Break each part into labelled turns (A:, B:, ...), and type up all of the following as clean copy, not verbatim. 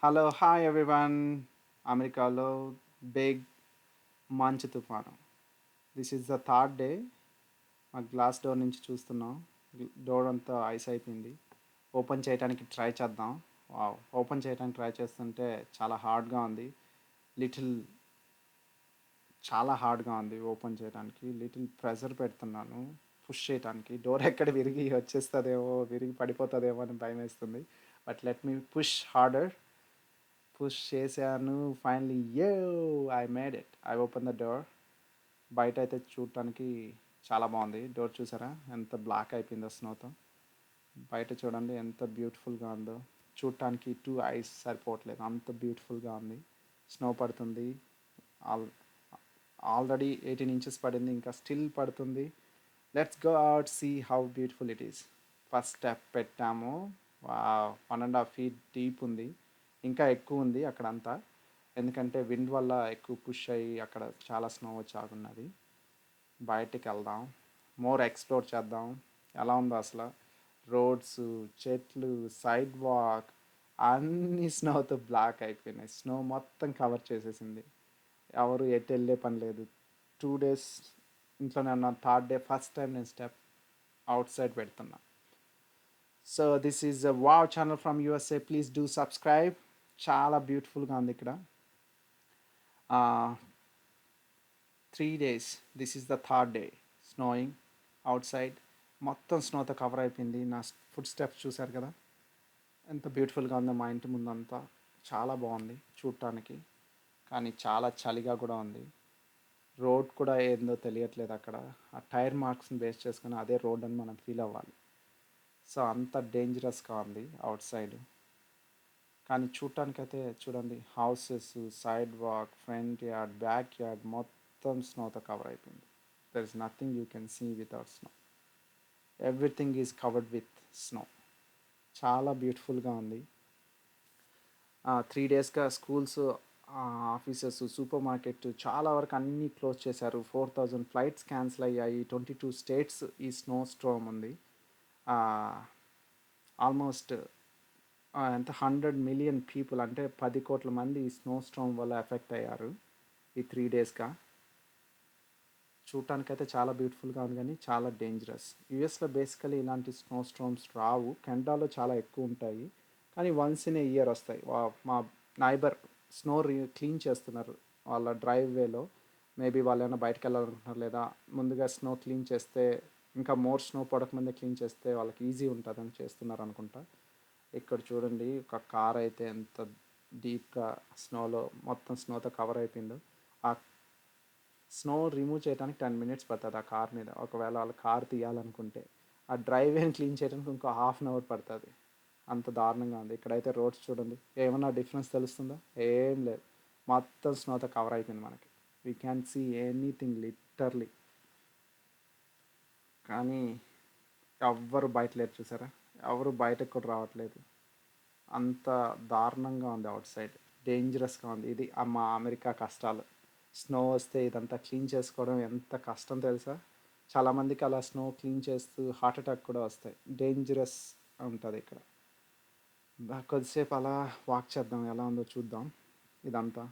A: Hello hi everyone. అమెరికాలో big మంచు తుఫాను. This is the third day. మా గ్లాస్ డోర్ నుంచి చూస్తున్నాం. డోర్ అంతా ఐస్ అయిపోయింది. ఓపెన్ చేయడానికి ట్రై చేద్దాం. వావ్, ఓపెన్ చేయడానికి ట్రై చేస్తుంటే చాలా హార్డ్గా ఉంది. లిటిల్ చాలా హార్డ్గా ఉంది ఓపెన్ చేయడానికి. లిటిల్ ప్రెషర్ పెడుతున్నాను పుష్ చేయడానికి. డోర్ ఎక్కడ విరిగి వచ్చేస్తుందేమో, విరిగి పడిపోతుందేమో అని భయం వేస్తుంది. But let me push harder. Push చేశాను. Finally I made it. I open the door. బయట అయితే చూడటానికి చాలా బాగుంది. డోర్ చూసారా ఎంత బ్లాక్ అయిపోయిందో స్నోతో. బయట చూడండి ఎంత బ్యూటిఫుల్గా ఉందో. చూడటానికి టూ ఐస్ సరిపోవట్లేదు, అంత బ్యూటిఫుల్గా ఉంది. స్నో పడుతుంది. ఆల్ ఆల్రెడీ 18 ఇంచెస్ పడింది, ఇంకా స్టిల్ పడుతుంది. Let's go out, see how beautiful it is. First step పెట్టాము. 1.5 feet డీప్ ఉంది. ఇంకా ఎక్కువ ఉంది అక్కడంతా, ఎందుకంటే విండ్ వల్ల ఎక్కువ పుష్ అయ్యి అక్కడ చాలా స్నో వచ్చి ఆగున్నది. బయటికి వెళ్దాం, మోర్ ఎక్స్ప్లోర్ చేద్దాం. ఎలా ఉందో అసలు. రోడ్స్, చెట్లు, సైడ్ వాక్ అన్నీ స్నోతో బ్లాక్ అయిపోయినాయి. స్నో మొత్తం కవర్ చేసేసింది. ఎవరు ఎటు వెళ్ళే పని లేదు. 2 days ఇంట్లోనే ఉన్నాను. థర్డ్ డే ఫస్ట్ టైం నేను స్టెప్ అవుట్ సైడ్ పెడుతున్నా. So this is wow channel from USA. Please do subscribe. చాలా బ్యూటిఫుల్గా ఉంది ఇక్కడ. 3 days, this is the third day snowing out side. మొత్తం స్నోతో కవర్ అయిపోయింది. నా ఫుడ్ స్టెప్స్ చూశారు కదా ఎంత బ్యూటిఫుల్గా ఉందో. మా ఇంటి ముందంతా చాలా బాగుంది చూడటానికి, కానీ చాలా చలిగా కూడా ఉంది. రోడ్ కూడా ఏందో తెలియట్లేదు అక్కడ. ఆ టైర్ మార్క్స్ని బేస్ చేసుకుని అదే రోడ్ అని మనం ఫీల్ అవ్వాలి. సో అంత డేంజరస్గా ఉంది అవుట్ సైడ్. కానీ చూడటానికైతే చూడండి, houses, side walk, front yard, back yard మొత్తం స్నోతో కవర్ అయిపోయింది. There is nothing you can see without snow. Everything is covered with snow. చాలా బ్యూటిఫుల్గా ఉంది. 3 daysగా స్కూల్స్, ఆఫీసెస్, సూపర్ మార్కెట్ చాలా వరకు అన్నీ క్లోజ్ చేశారు. 4,000 ఫ్లైట్స్ క్యాన్సిల్ అయ్యాయి. 22 states ఈ స్నో స్ట్రోమ్ ఉంది. ఆల్మోస్ట్ ఎంత 100 million పీపుల్, అంటే 10 కోట్ల మంది ఈ స్నో స్ట్రోమ్ వల్ల ఎఫెక్ట్ అయ్యారు ఈ 3 daysగా. చూడటానికైతే చాలా బ్యూటిఫుల్గా ఉంది, కానీ చాలా డేంజరస్. యూఎస్లో బేసికలీ ఇలాంటి స్నో స్ట్రోమ్స్ రావు. కెనడాలో చాలా ఎక్కువ ఉంటాయి, కానీ వన్స్ ఇన్ ఏ ఇయర్ వస్తాయి. మా నైబర్ స్నో క్లీన్ చేస్తున్నారు వాళ్ళ డ్రైవ్ వేలో. మేబీ వాళ్ళు ఏమైనా బయటకు వెళ్ళాలనుకుంటున్నారు, లేదా ముందుగా స్నో క్లీన్ చేస్తే, ఇంకా మోర్ స్నో పడకముందే క్లీన్ చేస్తే వాళ్ళకి ఈజీ ఉంటుందని చేస్తున్నారు అనుకుంటా. ఇక్కడ చూడండి, ఒక కార్ అయితే ఎంత డీప్గా స్నోలో మొత్తం స్నోతో కవర్ అయిపోయిందో. ఆ స్నో రిమూవ్ చేయడానికి 10 minutes పడుతుంది ఆ కార్ మీద. ఒకవేళ వాళ్ళ కార్ తీయాలనుకుంటే ఆ డ్రైవ్ వేని క్లీన్ చేయడానికి ఇంకో హాఫ్ పడుతుంది. అంత దారుణంగా ఉంది. ఇక్కడైతే రోడ్స్ చూడండి, ఏమన్నా డిఫరెన్స్ తెలుస్తుందా? ఏం లేదు, మొత్తం స్నోతో కవర్ అయిపోయింది మనకి. We can see anything literally. కానీ ఎవ్వరు బయట లేరు చూసారా, ఎవరు బయటకు కూడా రావట్లేదు. అంత దారుణంగా ఉంది అవుట్ సైడ్. డేంజరస్గా ఉంది. ఇది మా అమెరికా కష్టాలు. స్నో వస్తే ఇదంతా క్లీన్ చేసుకోవడం ఎంత కష్టం తెలుసా. చాలామందికి అలా స్నో క్లీన్ చేస్తూ హార్ట్ అటాక్ కూడా వస్తాయి. డేంజరస్ ఉంటుంది ఇక్కడ. కొద్దిసేపు అలా వాక్ చేద్దాం, ఎలా ఉందో చూద్దాం ఇదంతా.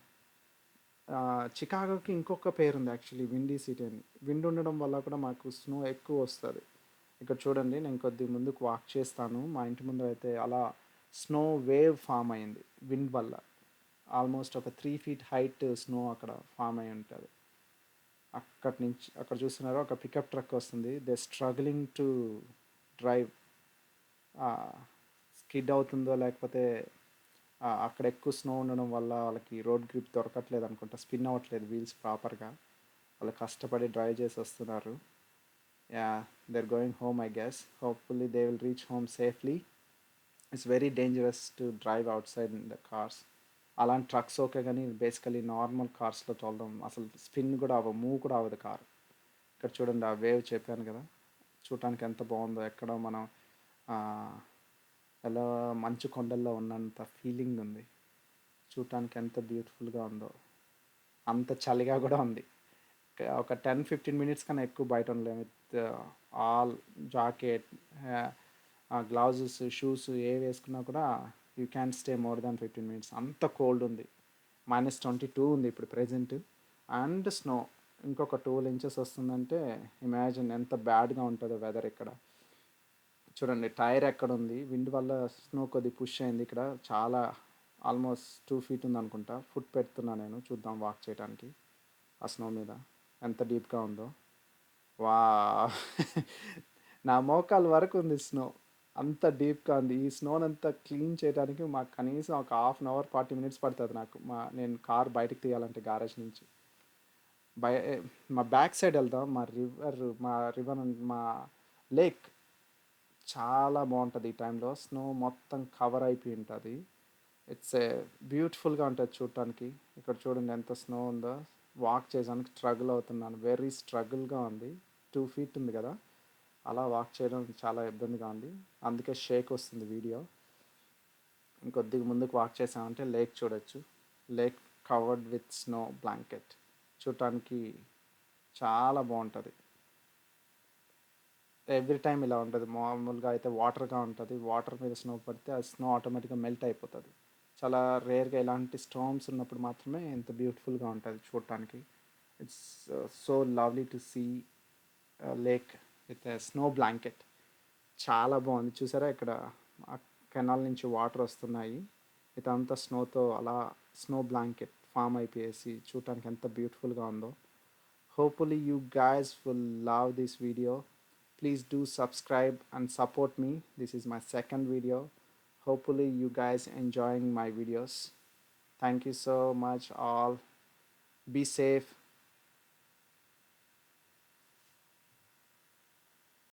A: చికాగోకి ఇంకొక పేరు ఉంది యాక్చువల్లీ, విండీ సిటీ అని. విండ్ ఉండడం వల్ల కూడా మాకు స్నో ఎక్కువ వస్తుంది. ఇక్కడ చూడండి, నేను కొద్ది ముందుకు వాక్ చేస్తాను. మా ఇంటి ముందు అయితే అలా స్నో వేవ్ ఫామ్ అయింది విండ్ వల్ల. ఆల్మోస్ట్ ఒక 3 feet హైట్ స్నో అక్కడ ఫామ్ అయి ఉంటుంది. అక్కడి నుంచి అక్కడ చూస్తున్నారో ఒక పికప్ ట్రక్ వస్తుంది. They struggling to drive. Skid అవుతుందో లేకపోతే అక్కడ ఎక్కువ స్నో ఉండడం వల్ల వాళ్ళకి రోడ్ గ్రిప్ దొరకట్లేదు అనుకుంటా, స్పిన్ అవ్వట్లేదు వీల్స్ ప్రాపర్గా. వాళ్ళు కష్టపడి డ్రైవ్ చేసి వస్తున్నారు. Yeah, they are going home I guess. Hopefully they will reach home safely. It's very dangerous to drive outside in the cars. అలాంటి ట్రక్స్ ఓకే, కానీ బేసికలీ నార్మల్ కార్స్లో తోలడం అసలు స్పిన్ కూడా మూవ్ కూడా అవ్వదు కార్. ఇక్కడ చూడండి, ఆ వేవ్ చెప్పాను కదా, చూడటానికి ఎంత బాగుందో. ఎక్కడో మనం ఎలా మంచు కొండల్లో ఉన్నంత ఫీలింగ్ ఉంది. చూడటానికి ఎంత బ్యూటిఫుల్గా ఉందో. అంత చలిగా కూడా ఉంది. ఒక 10-15 minutes కన్నా ఎక్కువ బయట ఉండలేము. With all jacket, gloves, shoes ఏ వేసుకున్నా కూడా you can stay more than 15 minutes. అంత కోల్డ్ ఉంది. -22 ఉంది ఇప్పుడు ప్రెజెంట్. అండ్ స్నో ఇంకొక 12 inches వస్తుందంటే ఇమాజిన్ ఎంత బ్యాడ్గా ఉంటుందో వెదర్ ఇక్కడ. చూడండి టైర్ ఎక్కడ ఉంది, విండ్ వల్ల స్నో కొద్ది పుష్ అయింది. ఇక్కడ చాలా ఆల్మోస్ట్ 2 feet ఉంది అనుకుంటా. ఫుట్ పెడుతున్నా నేను, చూద్దాం వాక్ చేయడానికి ఆ స్నో మీద ఎంత డీప్గా ఉందో. వా నా మోకాల వరకు ఉంది స్నో, అంత డీప్గా ఉంది. ఈ స్నోని అంతా క్లీన్ చేయడానికి మాకు కనీసం ఒక 1/2 hour 40 minutes పడుతుంది నాకు. నేను కార్ బయటకు తీయాలంటే గ్యారేజ్ నుంచి బయ మా బ్యాక్ సైడ్ వెళ్దాం. మా రివర్ మా లేక్ చాలా బాగుంటుంది ఈ టైంలో. స్నో మొత్తం కవర్ అయిపోయి ఉంటుంది. ఇట్స్ ఏ బ్యూటిఫుల్గా ఉంటుంది చూడటానికి. ఇక్కడ చూడండి ఎంత స్నో ఉందో. వాక్ చేయడానికి స్ట్రగుల్ అవుతున్నాను, వెరీ స్ట్రగుల్గా ఉంది. 2 feet ఉంది కదా, అలా వాక్ చేయడం చాలా ఇబ్బందిగా ఉంది. అందుకే షేక్ వస్తుంది వీడియో. ఇంకొద్దిగా ముందుకు వాక్ చేసామంటే లేక్ చూడొచ్చు. Lake covered with snow blanket. చూడటానికి చాలా బాగుంటుంది. ఎవ్రీ టైం ఇలా ఉంటుంది. మామూలుగా అయితే వాటర్గా ఉంటుంది, వాటర్ మీద స్నో పడితే ఆ స్నో ఆటోమేటిక్గా మెల్ట్ అయిపోతుంది. చాలా రేర్గా ఇలాంటి స్టార్మ్స్ ఉన్నప్పుడు మాత్రమే ఎంత బ్యూటిఫుల్గా ఉంటుంది చూడటానికి. It's so lovely to see lake with snow blanket. చాలా బాగుంది. చూసారా ఇక్కడ ఆ కెనాల్ నుంచి వాటర్ వస్తున్నాయి, ఇదంతా స్నోతో అలా స్నో బ్లాంకెట్ ఫామ్ అయిపోయేసి చూడటానికి ఎంత బ్యూటిఫుల్గా ఉందో. Hopefully you guys will love this video. Please do subscribe and support me. This is my second video. Hopefully you guys enjoying my videos. Thank you so much all. Be safe.